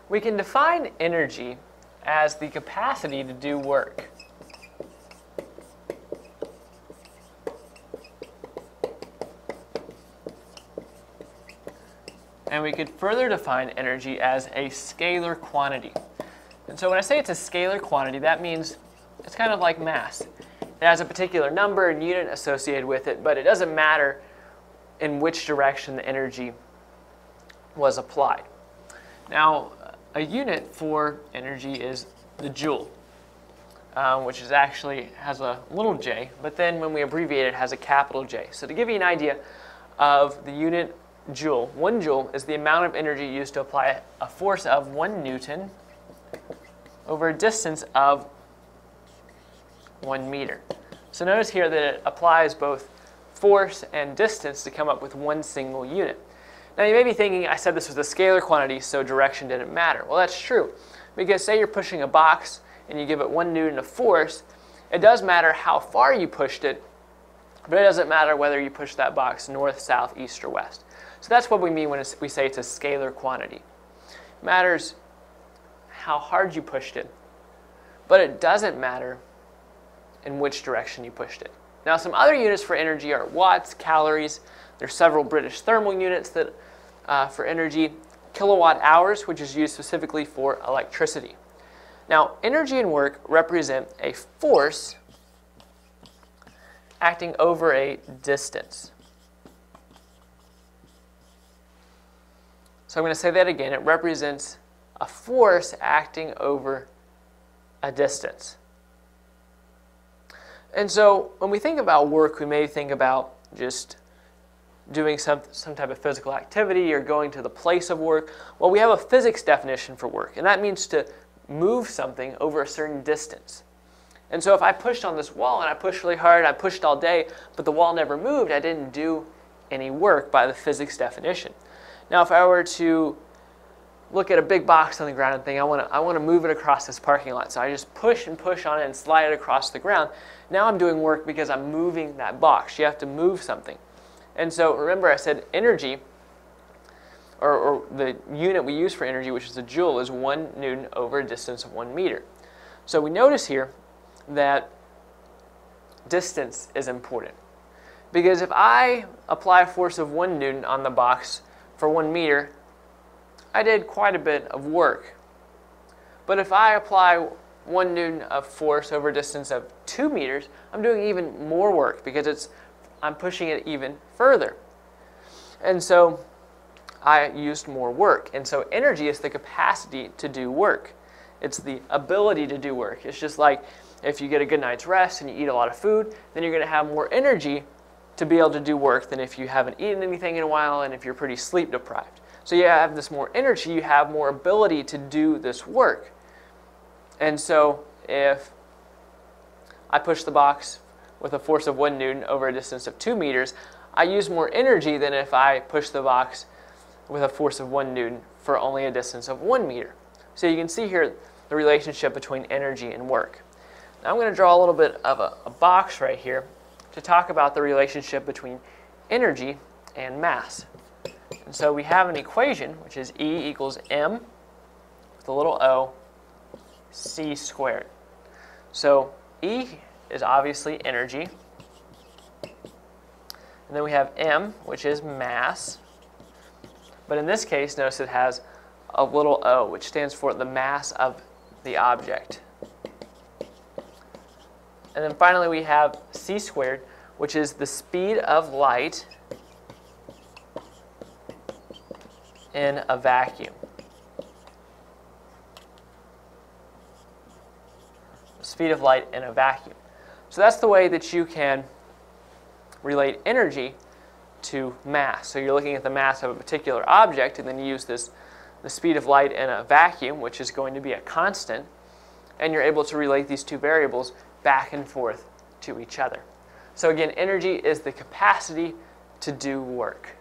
We can define energy as the capacity to do work. And we could further define energy as a scalar quantity. And so when I say it's a scalar quantity, that means it's kind of like mass. It has a particular number and unit associated with it, but it doesn't matter in which direction the energy was applied. Now, a unit for energy is the joule, which is actually has a little j, but then when we abbreviate it, has a capital J. So to give you an idea of the unit joule, 1 joule is the amount of energy used to apply a force of 1 Newton over a distance of 1 meter. So notice here that it applies both force and distance to come up with one single unit. Now you may be thinking, I said this was a scalar quantity, so direction didn't matter. Well, that's true, because say you're pushing a box and you give it 1 Newton of force, it does matter how far you pushed it, but it doesn't matter whether you push that box north, south, east, or west. So that's what we mean when we say it's a scalar quantity. It matters how hard you pushed it, but it doesn't matter in which direction you pushed it. Now, some other units for energy are watts, calories. There's several British thermal units that for energy, kilowatt hours, which is used specifically for electricity. Now, energy and work represent a force acting over a distance. So I'm going to say that again. It represents a force acting over a distance. And so when we think about work, we may think about just doing some type of physical activity or going to the place of work. Well, we have a physics definition for work, and that means to move something over a certain distance. And so if I pushed on this wall and I pushed really hard, I pushed all day, but the wall never moved, I didn't do any work by the physics definition. Now, if I were to look at a big box on the ground and think, I want to move it across this parking lot. So I just push and push on it and slide it across the ground. Now I'm doing work because I'm moving that box. You have to move something. And so remember I said energy, or the unit we use for energy, which is a joule, is 1 Newton over a distance of 1 meter. So we notice here that distance is important. Because if I apply a force of 1 Newton on the box for 1 meter, I did quite a bit of work. But if I apply 1 Newton of force over a distance of 2 meters, I'm doing even more work because I'm pushing it even further. And so I used more work. And so energy is the capacity to do work. It's the ability to do work. It's just like if you get a good night's rest and you eat a lot of food, then you're going to have more energy to be able to do work than if you haven't eaten anything in a while and if you're pretty sleep deprived. So you have this more energy, you have more ability to do this work. And so if I push the box with a force of 1 Newton over a distance of 2 meters, I use more energy than if I push the box with a force of 1 Newton for only a distance of 1 meter. So you can see here the relationship between energy and work. Now I'm going to draw a little bit of a box right here to talk about the relationship between energy and mass. And so we have an equation, which is E equals m with a little o c squared. So E is obviously energy. And then we have m, which is mass. But in this case, notice it has a little o, which stands for the mass of the object. And then finally we have c squared, which is the speed of light in a vacuum. The speed of light in a vacuum. So that's the way that you can relate energy to mass. So you're looking at the mass of a particular object, and then you use the speed of light in a vacuum, which is going to be a constant, and you're able to relate these two variables back and forth to each other. So again, energy is the capacity to do work.